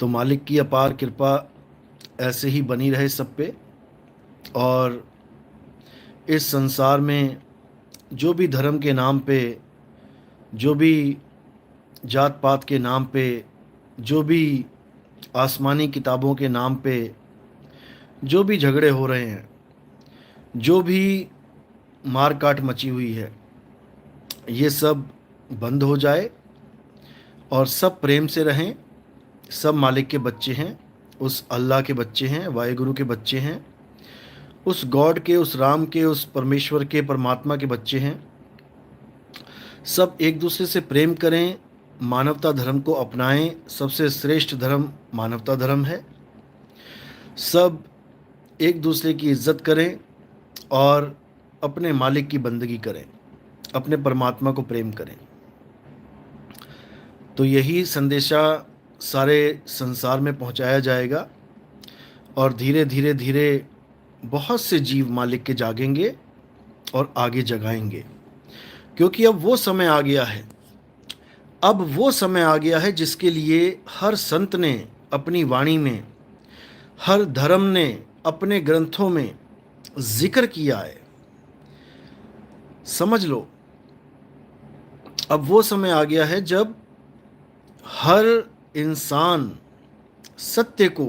तो मालिक की अपार कृपा ऐसे ही बनी रहे सब पे। और इस संसार में जो भी धर्म के नाम पे, जो भी जात पात के नाम पे, जो भी आसमानी किताबों के नाम पे जो भी झगड़े हो रहे हैं, जो भी मार काट मची हुई है, ये सब बंद हो जाए और सब प्रेम से रहें। सब मालिक के बच्चे हैं, उस अल्लाह के बच्चे हैं, वाहिगुरु के बच्चे हैं, उस गॉड के, उस राम के, उस परमेश्वर के, परमात्मा के बच्चे हैं। सब एक दूसरे से प्रेम करें, मानवता धर्म को अपनाएं। सबसे श्रेष्ठ धर्म मानवता धर्म है। सब एक दूसरे की इज्जत करें और अपने मालिक की बंदगी करें, अपने परमात्मा को प्रेम करें। तो यही संदेशा सारे संसार में पहुंचाया जाएगा और धीरे धीरे धीरे बहुत से जीव मालिक के जागेंगे और आगे जगाएंगे। क्योंकि अब वो समय आ गया है, अब वो समय आ गया है जिसके लिए हर संत ने अपनी वाणी में, हर धर्म ने अपने ग्रंथों में जिक्र किया है। समझ लो, अब वो समय आ गया है जब हर इंसान सत्य को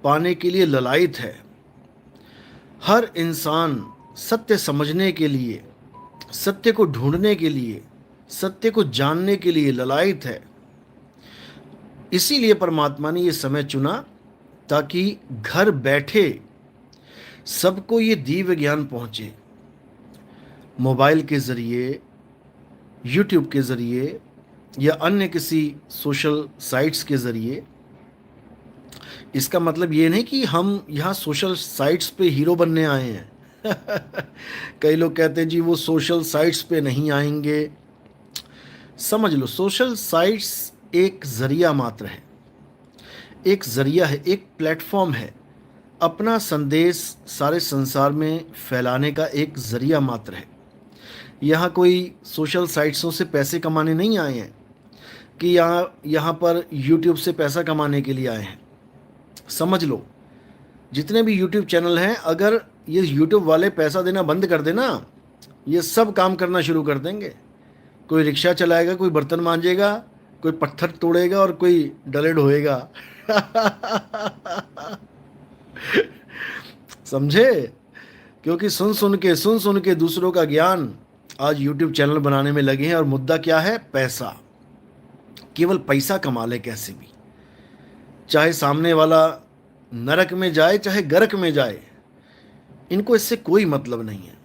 पाने के लिए ललायत है। हर इंसान सत्य समझने के लिए, सत्य को ढूंढने के लिए, सत्य को जानने के लिए ललायत है। इसीलिए परमात्मा ने ये समय चुना ताकि घर बैठे सबको ये दिव्य ज्ञान पहुंचे। मोबाइल के ज़रिए, यूट्यूब के ज़रिए या अन्य किसी सोशल साइट्स के ज़रिए। इसका मतलब ये नहीं कि हम यहाँ सोशल साइट्स पे हीरो बनने आए हैं। कई लोग कहते हैं जी वो सोशल साइट्स पे नहीं आएंगे। समझ लो, सोशल साइट्स एक ज़रिया मात्र है, एक ज़रिया है, एक प्लेटफॉर्म है। अपना संदेश सारे संसार में फैलाने का एक ज़रिया मात्र है। यहाँ कोई सोशल साइट्सों से पैसे कमाने नहीं आए हैं कि यहाँ पर यूट्यूब से पैसा कमाने के लिए आए हैं। समझ लो, जितने भी यूट्यूब चैनल हैं, अगर ये यूट्यूब वाले पैसा देना बंद कर देना, ये सब काम करना शुरू कर देंगे। कोई रिक्शा चलाएगा, कोई बर्तन मांजेगा, कोई पत्थर तोड़ेगा और कोई डले ढोएगा। समझे? क्योंकि सुन सुन के दूसरों का ज्ञान आज यूट्यूब चैनल बनाने में लगे हैं। और मुद्दा क्या है? पैसा। केवल पैसा कमा ले कैसे भी, चाहे सामने वाला नरक में जाए चाहे गर्क में जाए, इनको इससे कोई मतलब नहीं है।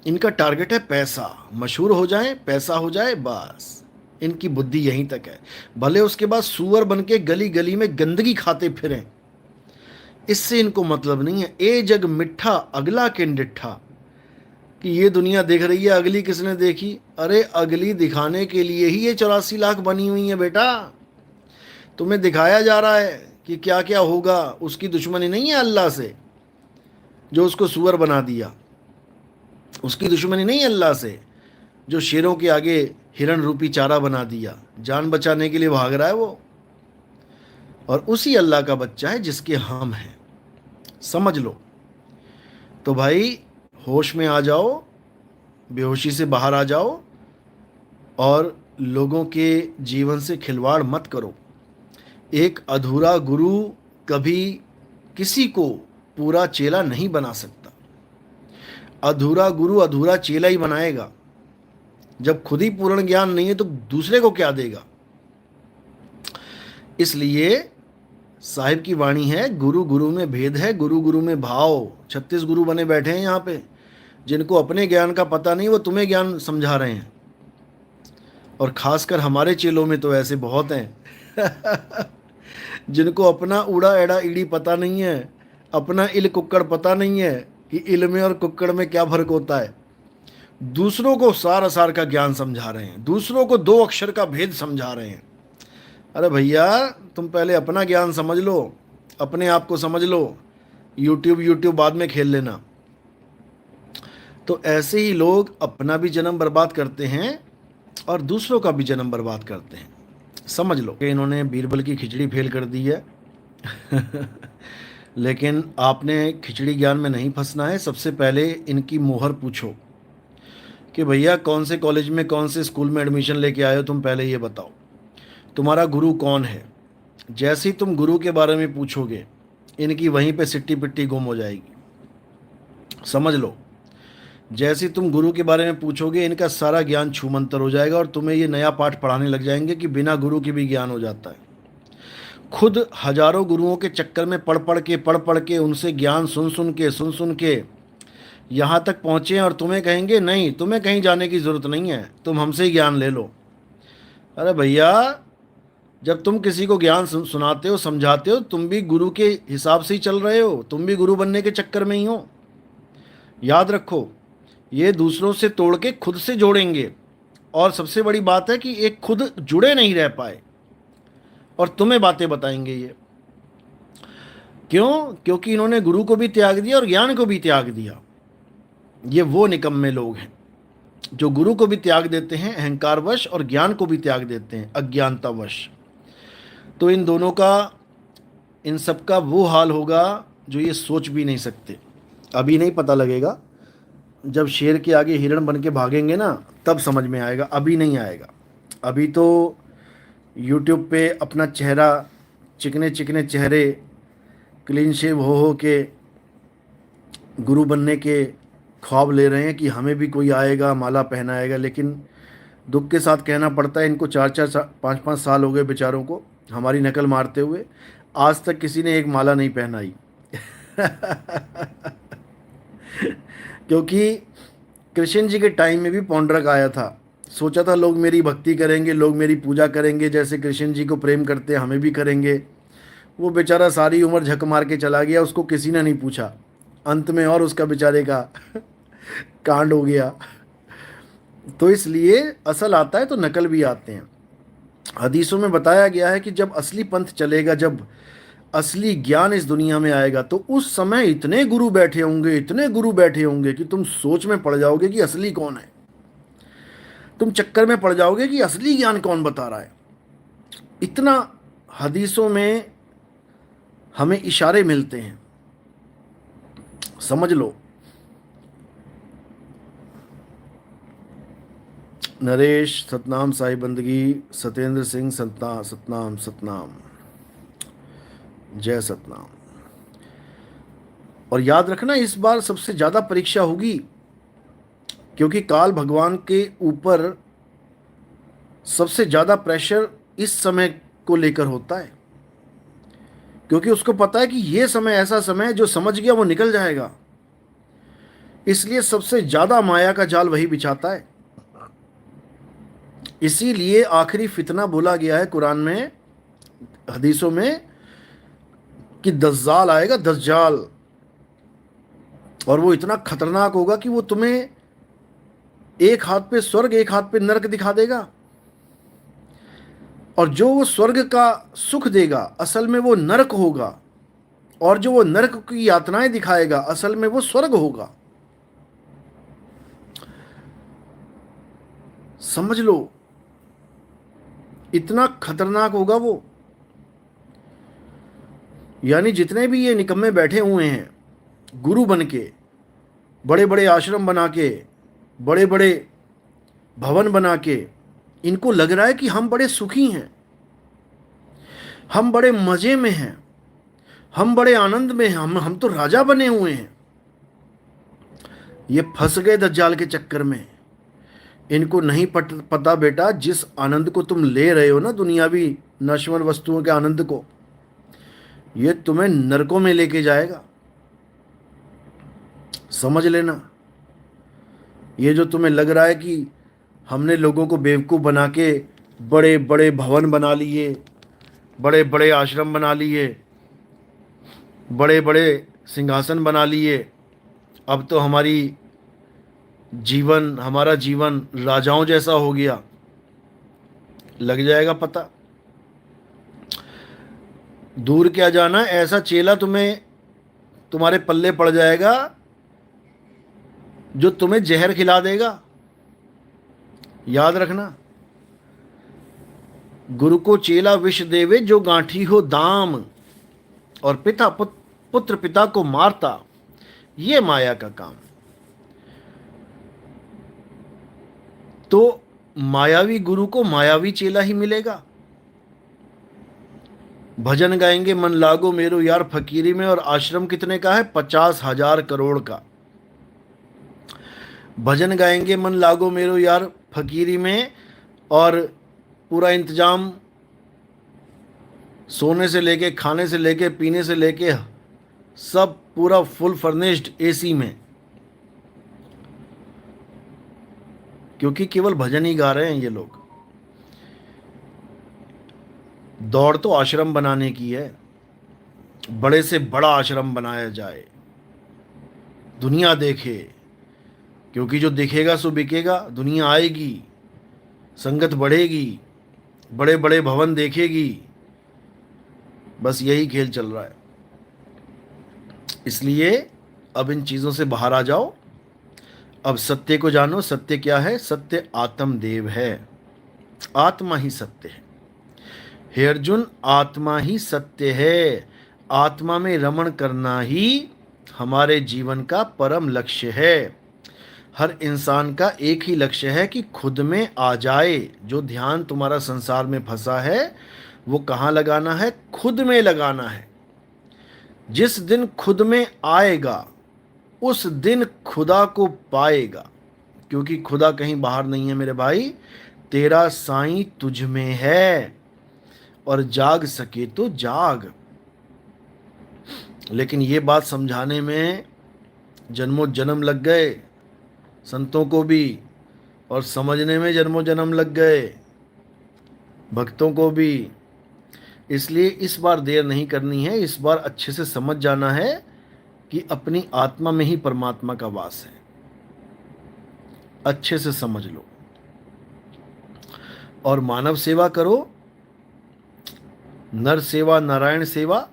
इनका टारगेट है पैसा, मशहूर हो जाए, पैसा हो जाए, बस इनकी बुद्धि यहीं तक है। भले उसके बाद सूअर बन के गली गली में गंदगी खाते फिरें, इससे इनको मतलब नहीं है। ए जग मिठा अगला के डिट्ठा, कि ये दुनिया देख रही है, अगली किसने देखी? अरे अगली दिखाने के लिए ही ये 84 लाख बनी हुई है बेटा। तुम्हें दिखाया जा रहा है कि क्या क्या होगा। उसकी दुश्मनी नहीं है अल्लाह से जो उसको सूअर बना दिया। उसकी दुश्मनी नहीं है अल्लाह से जो शेरों के आगे हिरण रूपी चारा बना दिया। जान बचाने के लिए भाग रहा है वो। और उसी अल्लाह का बच्चा है जिसके हम हैं। समझ लो। तो भाई होश में आ जाओ, बेहोशी से बाहर आ जाओ और लोगों के जीवन से खिलवाड़ मत करो। एक अधूरा गुरु कभी किसी को पूरा चेला नहीं बना सकता। अधूरा गुरु अधूरा चेला ही बनाएगा। जब खुद ही पूर्ण ज्ञान नहीं है तो दूसरे को क्या देगा? इसलिए साहिब की वाणी है, गुरु गुरु में भेद है, गुरु गुरु में भाव। 36 गुरु बने बैठे हैं यहाँ पे, जिनको अपने ज्ञान का पता नहीं, वो तुम्हें ज्ञान समझा रहे हैं। और खासकर हमारे चेलों में तो ऐसे बहुत हैं जिनको अपना उड़ा एड़ा ईड़ी पता नहीं है, अपना इल कुक्कड़ पता नहीं है कि इल में और कुक्कड़ में क्या फर्क होता है। दूसरों को सार असार का ज्ञान समझा रहे हैं, दूसरों को 2 अक्षर का भेद समझा रहे हैं। अरे भैया, तुम पहले अपना ज्ञान समझ लो, अपने आप को समझ लो। यूट्यूब बाद में खेल लेना। तो ऐसे ही लोग अपना भी जन्म बर्बाद करते हैं और दूसरों का भी जन्म बर्बाद करते हैं। समझ लो कि इन्होंने बीरबल की खिचड़ी फेल कर दी है। लेकिन आपने खिचड़ी ज्ञान में नहीं फंसना है। सबसे पहले इनकी मोहर पूछो कि भैया कौन से कॉलेज में कौन से स्कूल में एडमिशन लेके आए हो, तुम पहले ये बताओ। तुम्हारा गुरु कौन है। जैसे ही तुम गुरु के बारे में पूछोगे, इनकी वहीं पे सिट्टी पिट्टी गुम हो जाएगी। समझ लो, जैसे ही तुम गुरु के बारे में पूछोगे, इनका सारा ज्ञान छूमंतर हो जाएगा और तुम्हें ये नया पाठ पढ़ाने लग जाएंगे कि बिना गुरु के भी ज्ञान हो जाता है। खुद हजारों गुरुओं के चक्कर में पढ़ पढ़ के उनसे ज्ञान सुन सुन के यहाँ तक पहुँचे हैं और तुम्हें कहेंगे नहीं, तुम्हें कहीं जाने की ज़रूरत नहीं है, तुम हमसे ही ज्ञान ले लो। अरे भैया, जब तुम किसी को ज्ञान सुनाते हो, समझाते हो, तुम भी गुरु के हिसाब से ही चल रहे हो, तुम भी गुरु बनने के चक्कर में ही हो। याद रखो, ये दूसरों से तोड़ के खुद से जोड़ेंगे। और सबसे बड़ी बात है कि एक खुद जुड़े नहीं रह पाए और तुम्हें बातें बताएंगे ये। क्यों? क्योंकि इन्होंने गुरु को भी त्याग दिया और ज्ञान को भी त्याग दिया। ये वो निकम्मे लोग हैं जो गुरु को भी त्याग देते हैं अहंकारवश और ज्ञान को भी त्याग देते हैं अज्ञानतावश। तो इन दोनों का, इन सब का वो हाल होगा जो ये सोच भी नहीं सकते। अभी नहीं पता लगेगा, जब शेर के आगे हिरण बन के भागेंगे ना, तब समझ में आएगा, अभी नहीं आएगा। अभी तो यूट्यूब पे अपना चेहरा, चिकने चिकने चेहरे, क्लीन शेव हो के गुरु बनने के ख्वाब ले रहे हैं कि हमें भी कोई आएगा, माला पहनाएगा। लेकिन दुख के साथ कहना पड़ता है, इनको 4-4 5-5 साल हो गए बेचारों को हमारी नकल मारते हुए, आज तक किसी ने एक माला नहीं पहनाई। क्योंकि कृष्ण जी के टाइम में भी पौंड्रक आया था, सोचा था लोग मेरी भक्ति करेंगे, लोग मेरी पूजा करेंगे, जैसे कृष्ण जी को प्रेम करते हमें भी करेंगे। वो बेचारा सारी उम्र झक मार के चला गया, उसको किसी ने नहीं पूछा। अंत में और उसका बेचारे का कांड हो गया। तो इसलिए असल आता है तो नकल भी आते हैं। हदीसों में बताया गया है कि जब असली पंथ चलेगा, जब असली ज्ञान इस दुनिया में आएगा, तो उस समय इतने गुरु बैठे होंगे, इतने गुरु बैठे होंगे कि तुम सोच में पड़ जाओगे कि असली कौन है। तुम चक्कर में पड़ जाओगे कि असली ज्ञान कौन बता रहा है। इतना हदीसों में हमें इशारे मिलते हैं, समझ लो। नरेश सतनाम, साई बंदगी, सत्येंद्र सिंह सतनाम सतनाम, जय सतनाम। और याद रखना, इस बार सबसे ज़्यादा परीक्षा होगी, क्योंकि काल भगवान के ऊपर सबसे ज़्यादा प्रेशर इस समय को लेकर होता है। क्योंकि उसको पता है कि ये समय ऐसा समय है, जो समझ गया वो निकल जाएगा। इसलिए सबसे ज़्यादा माया का जाल वही बिछाता है। इसीलिए आखिरी फितना बोला गया है कुरान में, हदीसों में, कि दज्जाल आएगा, दज्जाल। और वो इतना खतरनाक होगा कि वो तुम्हें एक हाथ पे स्वर्ग, एक हाथ पे नरक दिखा देगा। और जो वो स्वर्ग का सुख देगा, असल में वो नरक होगा। और जो वो नरक की यातनाएं दिखाएगा, असल में वो स्वर्ग होगा। समझ लो, इतना खतरनाक होगा वो। यानी जितने भी ये निकम्मे बैठे हुए हैं गुरु बन के, बड़े बड़े आश्रम बना के, बड़े बड़े भवन बना के, इनको लग रहा है कि हम बड़े सुखी हैं, हम बड़े मज़े में हैं, हम बड़े आनंद में हैं, हम तो राजा बने हुए हैं। ये फंस गए दज्जाल के चक्कर में। इनको नहीं पता बेटा, जिस आनंद को तुम ले रहे हो ना, दुनियावी नश्वर वस्तुओं के आनंद को, ये तुम्हें नरकों में लेके जाएगा। समझ लेना। ये जो तुम्हें लग रहा है कि हमने लोगों को बेवकूफ़ बना के बड़े बड़े भवन बना लिए, बड़े बड़े आश्रम बना लिए, बड़े बड़े सिंहासन बना लिए, अब तो हमारा जीवन राजाओं जैसा हो गया, लग जाएगा पता। दूर क्या जाना, ऐसा चेला तुम्हारे पल्ले पड़ जाएगा जो तुम्हें जहर खिला देगा। याद रखना। गुरु को चेला विष देवे जो गांठी हो दाम, और पिता पुत्र पिता को मारता, ये माया का काम। तो मायावी गुरु को मायावी चेला ही मिलेगा। भजन गाएंगे मन लागो मेरो यार फकीरी में, और आश्रम कितने का है? 50,000 करोड़ का। भजन गाएंगे मन लागो मेरो यार फकीरी में, और पूरा इंतजाम सोने से लेके, खाने से लेके, पीने से लेके सब पूरा फुल फर्निश्ड एसी में, क्योंकि केवल भजन ही गा रहे हैं ये लोग। दौड़ तो आश्रम बनाने की है, बड़े से बड़ा आश्रम बनाया जाए, दुनिया देखे, क्योंकि जो दिखेगा सो बिकेगा। दुनिया आएगी, संगत बढ़ेगी, बड़े बड़े भवन देखेगी, बस यही खेल चल रहा है। इसलिए अब इन चीज़ों से बाहर आ जाओ। अब सत्य को जानो। सत्य क्या है? सत्य आत्मदेव है, आत्मा ही सत्य है। हे अर्जुन, आत्मा ही सत्य है। आत्मा में रमण करना ही हमारे जीवन का परम लक्ष्य है। हर इंसान का एक ही लक्ष्य है कि खुद में आ जाए। जो ध्यान तुम्हारा संसार में फंसा है वो कहाँ लगाना है? खुद में लगाना है। जिस दिन खुद में आएगा उस दिन खुदा को पाएगा, क्योंकि खुदा कहीं बाहर नहीं है मेरे भाई। तेरा साईं तुझ में है, और जाग सके तो जाग। लेकिन ये बात समझाने में जन्मों जन्म लग गए संतों को भी, और समझने में जन्मों जन्म लग गए भक्तों को भी। इसलिए इस बार देर नहीं करनी है। इस बार अच्छे से समझ जाना है कि अपनी आत्मा में ही परमात्मा का वास है। अच्छे से समझ लो और मानव सेवा करो। नर सेवा, नारायण सेवा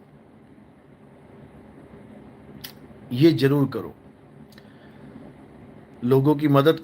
ये जरूर करो। लोगों की मदद करो।